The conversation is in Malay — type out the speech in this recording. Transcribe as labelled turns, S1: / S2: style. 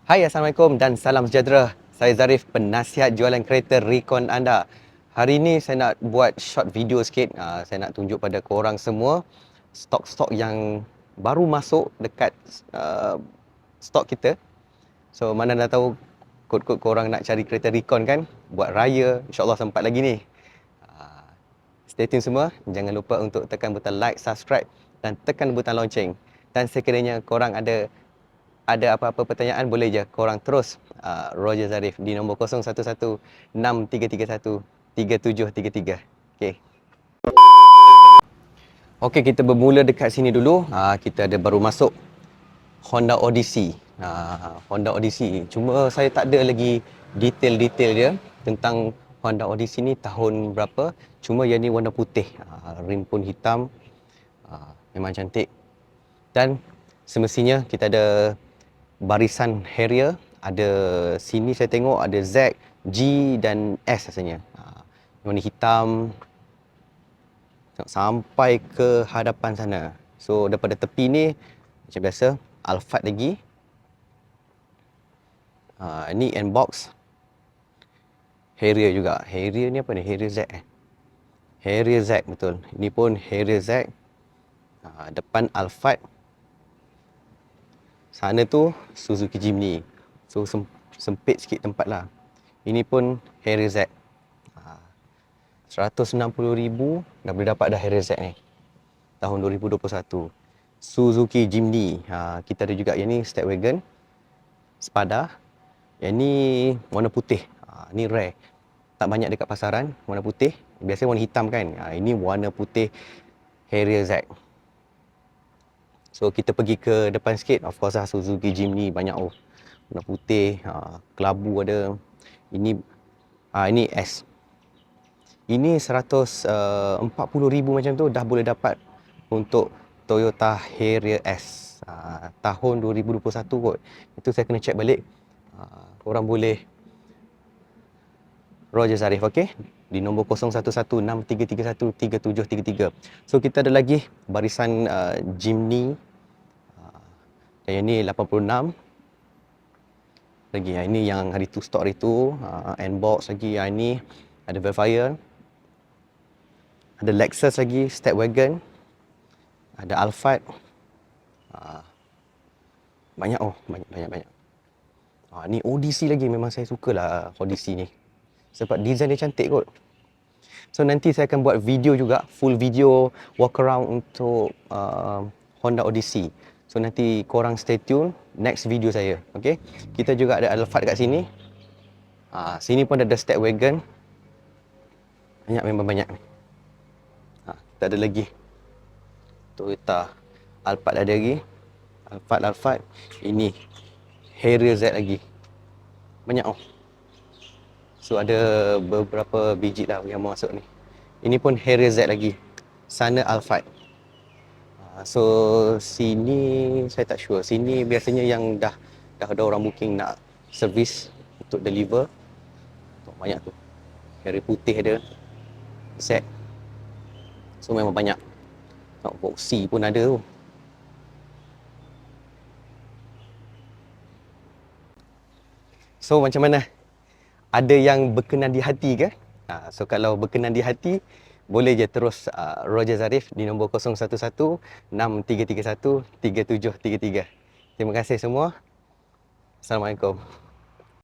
S1: Hai, Assalamualaikum dan salam sejahtera. Saya Zarif, penasihat jualan kereta Recon anda. Hari ini saya nak buat short video sikit. Saya nak tunjuk pada korang semua stok-stok yang baru masuk dekat stok kita. So, mana dah tahu kod-kod korang nak cari kereta Recon kan? Buat raya, insyaAllah sempat lagi ni. Stay tune semua. Jangan lupa untuk tekan butang like, subscribe dan tekan butang lonceng. Dan sekiranya korang ada apa-apa pertanyaan, boleh je korang terus Roger Zarif di nombor 0163313733. Okey. Okey, kita bermula dekat sini dulu. Kita ada baru masuk Honda Odyssey. Honda Odyssey. Cuma saya tak ada lagi detail-detail dia tentang Honda Odyssey ni tahun berapa. Cuma yang ni warna putih. Rim pun hitam. Memang cantik. Dan semestinya kita ada barisan Harrier. Ada sini saya tengok ada Z, G dan S rasanya. Warna hitam sampai ke hadapan sana. So daripada tepi ni macam biasa Alphard lagi. Ni N-Box Harrier juga. Harrier ni apa ni? Harrier Z Harrier Z, betul. Ini pun Harrier Z. Depan Alphard. Sana tu Suzuki Jimny. So sempit sikit tempat lah. Ini pun Harrier Z. 160,000 dah boleh dapat dah Harrier Z ni. Tahun 2021. Suzuki Jimny. Kita ada juga yang ni Stepwagon Spada. Yang ni warna putih. Ni rare. Tak banyak dekat pasaran warna putih. Biasanya warna hitam kan. Ini warna putih Harrier Z. So kita pergi ke depan sikit. Of course lah Suzuki Jimny banyak warna putih, kelabu ada. Ini S. Ini 140,000 macam tu dah boleh dapat untuk Toyota Harrier S. Tahun 2021 kot. Itu saya kena check balik. Korang boleh Roger Zarif, okey? Di nombor 011633133733. So kita ada lagi barisan Jimny. Dan yang ni 86. Lagi ini yang hari tu stok hari tu. N-Box lagi. Yang ni ada Velfire. Ada Lexus lagi, Stepwagon. Ada Alphard. Banyak banyak. Ni Odyssey lagi, memang saya sukalah Odyssey ni. Sebab design dia cantik kot. So nanti saya akan buat video juga, full video walk around untuk Honda Odyssey. So nanti korang stay tune next video saya, okey? Kita juga ada Alphard kat sini. Sini pun ada Stepwagon. Banyak, memang banyak. Kita ada lagi Toyota Alphard ada lagi. Alphard. Ini Harrier Z lagi. Banyak So ada beberapa biji dah yang masuk ni. Ini pun Harrier Z lagi. Sana Alphard. So sini saya tak sure. Sini biasanya yang dah ada orang booking nak servis untuk deliver. Banyak tu. Harrier putih ada. Z. So memang banyak. Voxy pun ada tu. So macam mana? Ada yang berkenan di hati ke? So kalau berkenan di hati, boleh je terus Roger Zarif di nombor 011633133733. Terima kasih semua. Assalamualaikum.